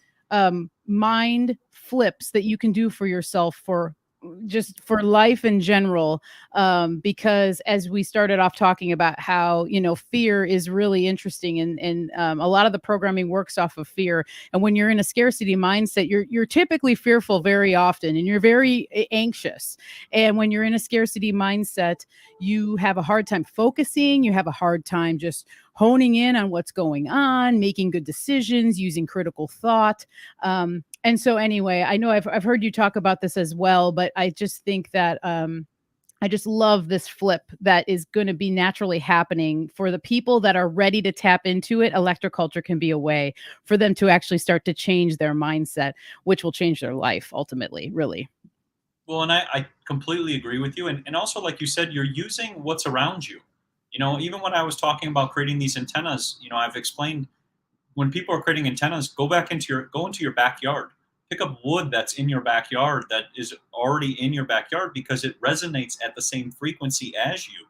mind flips that you can do for yourself, for just for life in general. Because as we started off talking about how, fear is really interesting, and a lot of the programming works off of fear. And when you're in a scarcity mindset, you're typically fearful very often, and you're very anxious. And when you're in a scarcity mindset, you have a hard time focusing, you have a hard time just honing in on what's going on, making good decisions, using critical thought. And so anyway, I know I've heard you talk about this as well, but I just think that I just love this flip that is going to be naturally happening for the people that are ready to tap into it. Electroculture can be a way for them to actually start to change their mindset, which will change their life ultimately, really. Well, and I completely agree with you. And also, like you said, you're using what's around you. Even when I was talking about creating these antennas, I've explained, when people are creating antennas, go into your backyard. Pick up wood that's in your backyard, that is already in your backyard, because it resonates at the same frequency as you.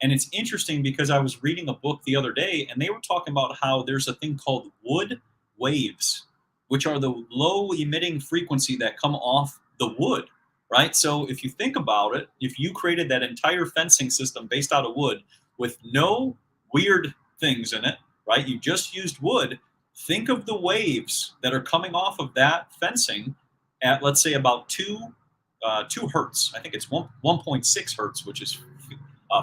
And it's interesting because I was reading a book the other day, and they were talking about how there's a thing called wood waves, which are the low emitting frequency that come off the wood, right? So if you think about it, if you created that entire fencing system based out of wood with no weird things in it, right? You just used wood. Think of the waves that are coming off of that fencing at, let's say, about 2 hertz. I think it's 1.6 hertz, which is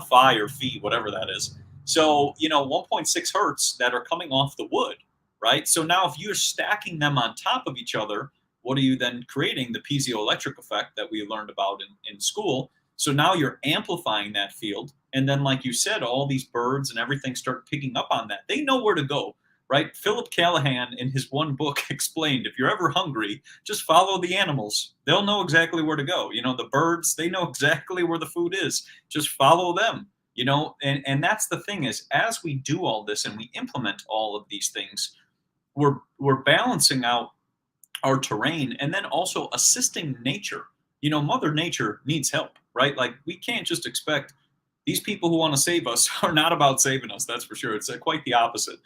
phi or phi, whatever that is. So 1.6 hertz that are coming off the wood, right? So now if you're stacking them on top of each other, what are you then creating? The piezoelectric effect that we learned about in school. So now you're amplifying that field. And then, like you said, all these birds and everything start picking up on that. They know where to go, right? Philip Callahan, in his one book, explained, if you're ever hungry, just follow the animals. They'll know exactly where to go. The birds, they know exactly where the food is. Just follow them, and that's the thing, is as we do all this and we implement all of these things, we're balancing out our terrain, and then also assisting nature. Mother Nature needs help, right? Like, we can't just expect, these people who want to save us are not about saving us, that's for sure. It's quite the opposite.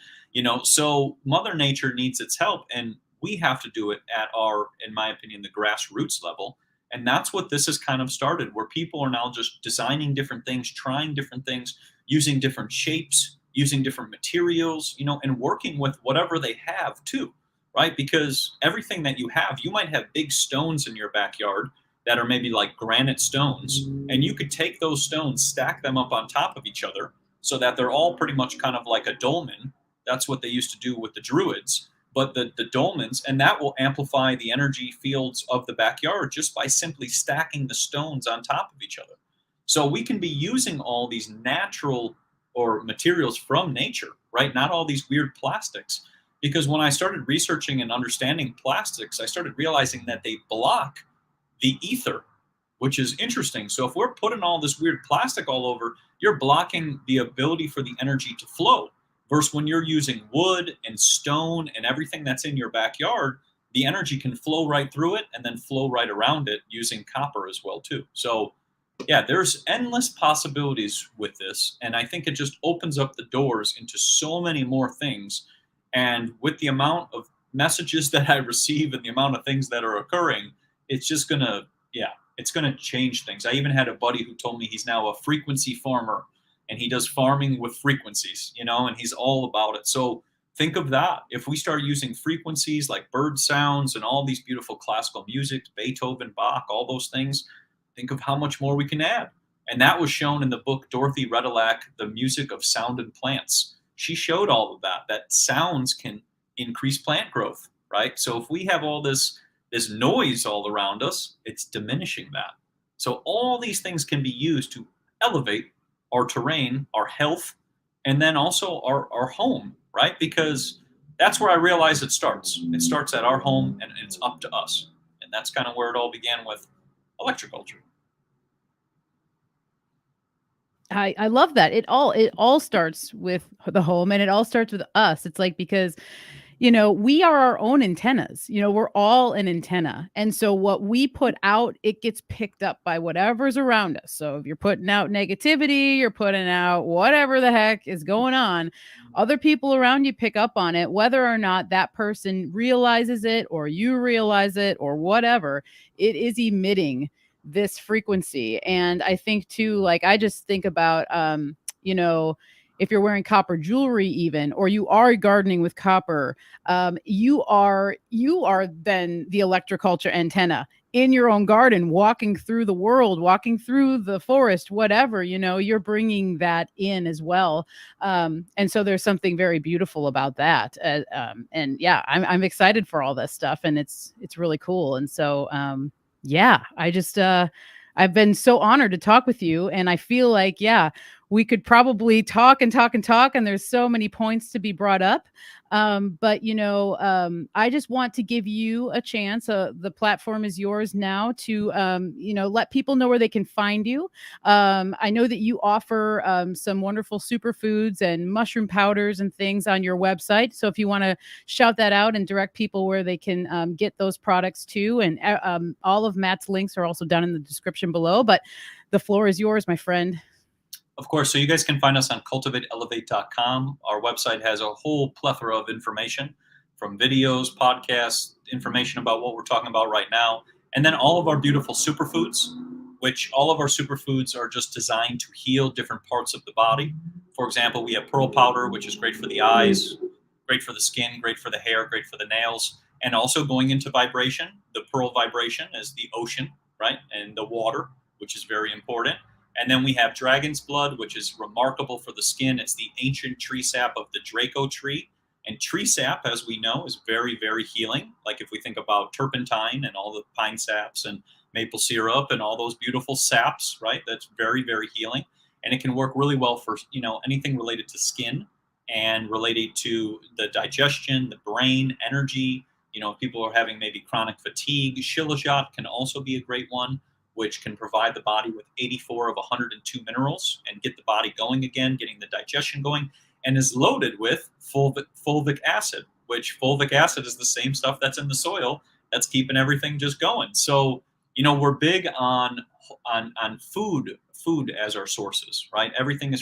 So Mother Nature needs its help, and we have to do it at our, in my opinion, the grassroots level. And that's what this has kind of started, where people are now just designing different things, trying different things, using different shapes, using different materials, and working with whatever they have too, right? Because everything that you have, you might have big stones in your backyard that are maybe like granite stones, and you could take those stones, stack them up on top of each other so that they're all pretty much kind of like a dolmen. That's what they used to do with the Druids. But the dolmens, and that will amplify the energy fields of the backyard just by simply stacking the stones on top of each other. So we can be using all these natural or materials from nature, right? Not all these weird plastics. Because when I started researching and understanding plastics, I started realizing that they block the ether, which is interesting. So if we're putting all this weird plastic all over, you're blocking the ability for the energy to flow. Versus when you're using wood and stone and everything that's in your backyard, the energy can flow right through it and then flow right around it using copper as well too. So yeah, there's endless possibilities with this, and I think it just opens up the doors into so many more things. And with the amount of messages that I receive and the amount of things that are occurring, it's just gonna, yeah, it's gonna change things. I even had a buddy who told me he's now a frequency farmer, and he does farming with frequencies, and he's all about it. So think of that. If we start using frequencies like bird sounds and all these beautiful classical music, Beethoven, Bach, all those things, think of how much more we can add. And that was shown in the book Dorothy Redelack, The Music of Sound and Plants. She showed all of that sounds can increase plant growth, right? So if we have all this noise all around us, it's diminishing that. So all these things can be used to elevate our terrain, our health, and then also our home, right? Because that's where I realize it starts. It starts at our home, and it's up to us. And that's kind of where it all began with electroculture. I love that. It all starts with the home, and it all starts with us. It's like, because we are our own antennas. We're all an antenna. And so what we put out, it gets picked up by whatever's around us. So if you're putting out negativity, you're putting out whatever the heck is going on, other people around you pick up on it, whether or not that person realizes it or you realize it or whatever. It is emitting this frequency. And I think too, like, I just think about, if you're wearing copper jewelry, even, or you are gardening with copper, you are then the electroculture antenna in your own garden, walking through the world, walking through the forest, whatever. You're bringing that in as well. And so there's something very beautiful about that. And yeah, I'm excited for all this stuff, and it's really cool. And so yeah, I've been so honored to talk with you, and I feel like, yeah, we could probably talk and talk and talk, and there's so many points to be brought up. But I just want to give you a chance. The platform is yours now to let people know where they can find you. I know that you offer some wonderful superfoods and mushroom powders and things on your website. So if you want to shout that out and direct people where they can get those products too, and all of Matt's links are also down in the description below. But the floor is yours, my friend. Of course, so you guys can find us on cultivateelevate.com. Our website has a whole plethora of information, from videos, podcasts, information about what we're talking about right now, and then all of our beautiful superfoods, which all of our superfoods are just designed to heal different parts of the body. For example, we have pearl powder, which is great for the eyes, great for the skin, great for the hair, great for the nails, and also going into vibration. The pearl vibration is the ocean, right, and the water, which is very important. And then we have dragon's blood, which is remarkable for the skin. It's the ancient tree sap of the Draco tree. And tree sap, as we know, is very, very healing. Like if we think about turpentine and all the pine saps and maple syrup and all those beautiful saps, right? That's very, very healing. And it can work really well for, anything related to skin and related to the digestion, the brain, energy. If people are having maybe chronic fatigue, shilajit can also be a great one, which can provide the body with 84 of 102 minerals and get the body going again, getting the digestion going, and is loaded with fulvic acid, which fulvic acid is the same stuff that's in the soil that's keeping everything just going. So, we're big on food as our sources, right? Everything is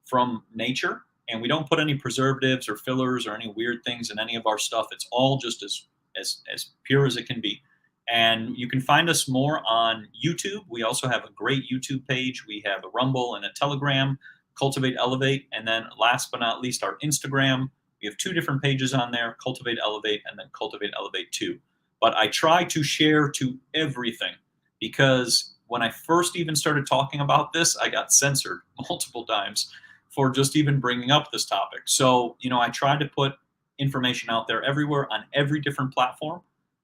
from nature, and we don't put any preservatives or fillers or any weird things in any of our stuff. It's all just as pure as it can be. And you can find us more on YouTube. We also have a great YouTube page. We have a Rumble and a Telegram, Cultivate Elevate. And then last but not least, our Instagram. We have 2 different pages on there, Cultivate Elevate and then Cultivate Elevate 2. But I try to share to everything, because when I first even started talking about this, I got censored multiple times for just even bringing up this topic. So, I try to put information out there everywhere on every different platform.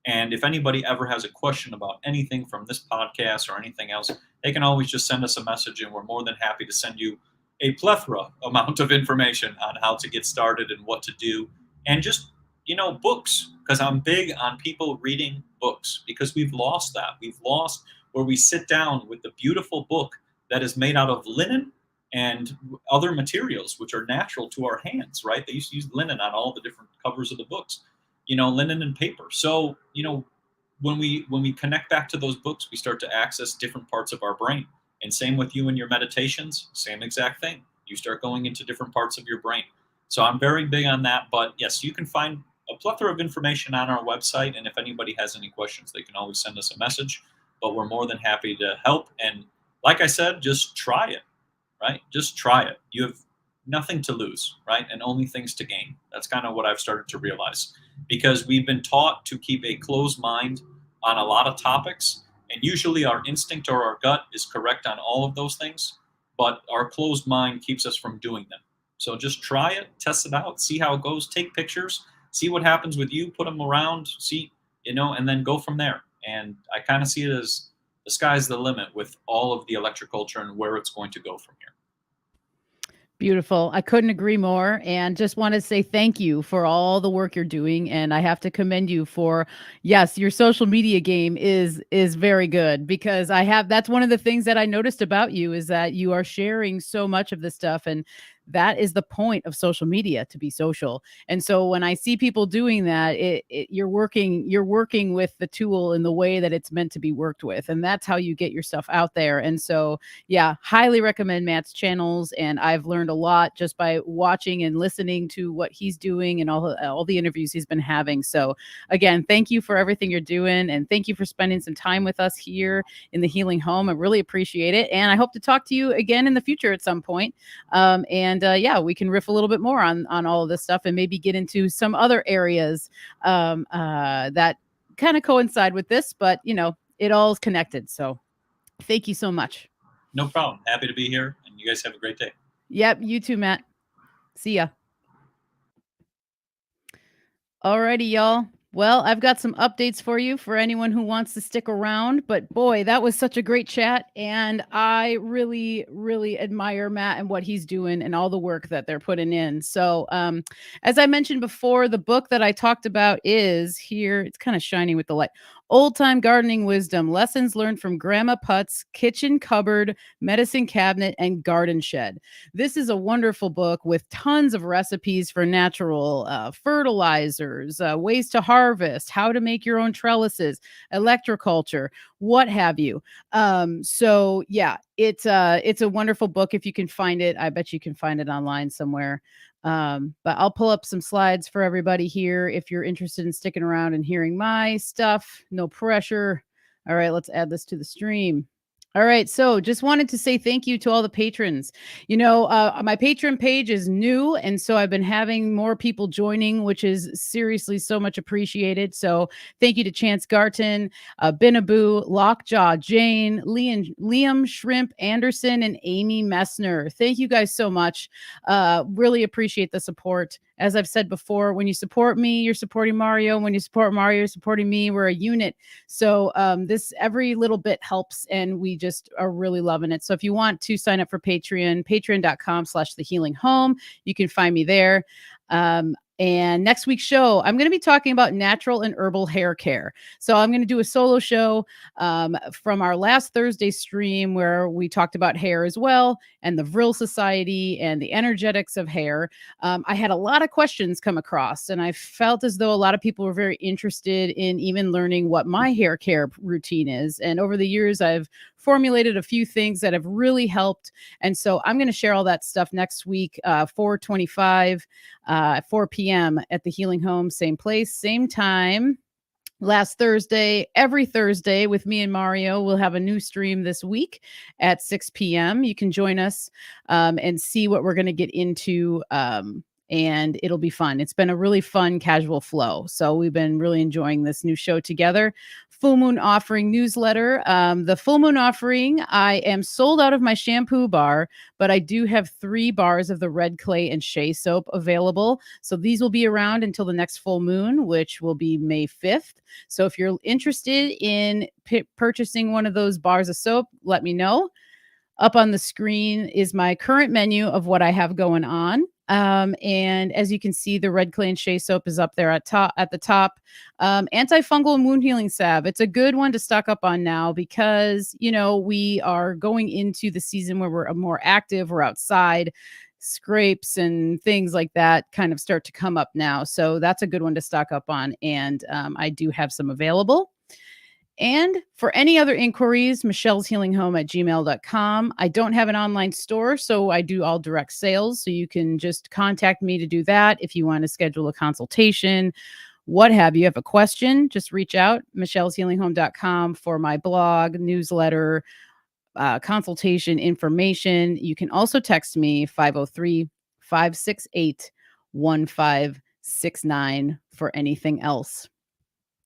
And if anybody ever has a question about anything from this podcast or anything else, they can always just send us a message, and we're more than happy to send you a plethora amount of information on how to get started and what to do. And just, books, because I'm big on people reading books, because we've lost that. We've lost where we sit down with the beautiful book that is made out of linen and other materials which are natural to our hands, right? They used to use linen on all the different covers of the books, linen and paper. So, when we connect back to those books, we start to access different parts of our brain. And same with you and your meditations, same exact thing. You start going into different parts of your brain. So I'm very big on that. But yes, you can find a plethora of information on our website. And if anybody has any questions, they can always send us a message. But we're more than happy to help. And like I said, just try it, right? Just try it. You have nothing to lose, right? And only things to gain. That's kind of what I've started to realize, because we've been taught to keep a closed mind on a lot of topics. And usually our instinct or our gut is correct on all of those things, but our closed mind keeps us from doing them. So just try it, test it out, see how it goes, take pictures, see what happens with you, put them around, see, and then go from there. And I kind of see it as the sky's the limit with all of the electroculture and where it's going to go from here. Beautiful. I couldn't agree more. And just want to say thank you for all the work you're doing. And I have to commend you for, yes, your social media game is very good, because that's one of the things that I noticed about you, is that you are sharing so much of this stuff. And that is the point of social media, to be social. And so when I see people doing that, you're working with the tool in the way that it's meant to be worked with. And that's how you get your stuff out there. And so, yeah, highly recommend Matt's channels. And I've learned a lot just by watching and listening to what he's doing and all the interviews he's been having. So again, thank you for everything you're doing. And thank you for spending some time with us here in the Healing Home. I really appreciate it. And I hope to talk to you again in the future at some point. Yeah, we can riff a little bit more on all of this stuff, and maybe get into some other areas that kind of coincide with this, but it all is connected. So thank you so much. No problem. Happy to be here, and you guys have a great day. Yep, you too, Matt. See ya. Alrighty, y'all. Well, I've got some updates for you for anyone who wants to stick around. But boy, that was such a great chat. And I really, really admire Matt and what he's doing and all the work that they're putting in. So, as I mentioned before, the book that I talked about is here. It's kind of shining with the light. Old Time Gardening Wisdom, Lessons Learned from Grandma Putz, Kitchen Cupboard, Medicine Cabinet, and Garden Shed. This is a wonderful book with tons of recipes for natural fertilizers, ways to harvest, how to make your own trellises, electroculture, what have you. So yeah, it's a wonderful book. If you can find it, I bet you can find it online somewhere. But I'll pull up some slides for everybody here if you're interested in sticking around and hearing my stuff. No pressure. All right, let's add this to the stream. All right. So just wanted to say thank you to all the patrons. My Patreon page is new. And so I've been having more people joining, which is seriously so much appreciated. So thank you to Chance Garton, Binaboo, Lockjaw, Jane, Liam Shrimp Anderson, and Amy Messner. Thank you guys so much. Really appreciate the support. As I've said before, when you support me, you're supporting Mario. When you support Mario, you're supporting me. We're a unit. So this every little bit helps, and we just are really loving it. So if you want to sign up for Patreon, patreon.com/thehealinghome, you can find me there. And next week's show, I'm going to be talking about natural and herbal hair care. So I'm going to do a solo show from our last Thursday stream, where we talked about hair as well, and the Vril Society and the energetics of hair. I had a lot of questions come across, and I felt as though a lot of people were very interested in even learning what my hair care routine is. And over the years, I've formulated a few things that have really helped. And so I'm going to share all that stuff next week, 4/25, 4 p.m. at the Healing Home, same place, same time. Last Thursday, every Thursday with me and Mario, we'll have a new stream this week at 6 p.m. You can join us and see what we're going to get into. And it'll be fun. It's been a really fun casual flow. So we've been really enjoying this new show together. Full Moon Offering newsletter. The Full Moon Offering, I am sold out of my shampoo bar, but I do have 3 bars of the red clay and shea soap available. So these will be around until the next full moon, which will be May 5th. So if you're interested in purchasing one of those bars of soap, let me know. Up on the screen is my current menu of what I have going on. And as you can see, the red clay and shea soap is up there at the top. Antifungal and wound healing salve. It's a good one to stock up on now because we are going into the season where we're more active. We're outside. Scrapes and things like that kind of start to come up now. So that's a good one to stock up on. And I do have some available. And for any other inquiries, michelleshealinghome@gmail.com. I don't have an online store, so I do all direct sales. So you can just contact me to do that. If you want to schedule a consultation, what have you have a question, just reach out, michelleshealinghome.com for my blog, newsletter, consultation information. You can also text me 503-568-1569 for anything else.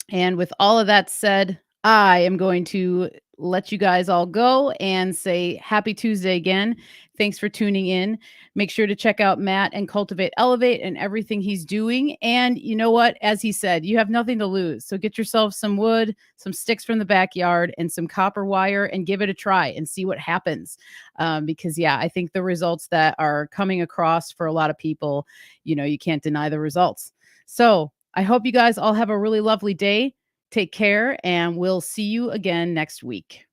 And with all of that said, I am going to let you guys all go and say happy Tuesday again. Thanks for tuning in. Make sure to check out Matt and Cultivate Elevate and everything he's doing. And you know what? As he said, you have nothing to lose. So get yourself some wood, some sticks from the backyard, and some copper wire and give it a try and see what happens. Because, yeah, I think the results that are coming across for a lot of people, you can't deny the results. So I hope you guys all have a really lovely day. Take care, and we'll see you again next week.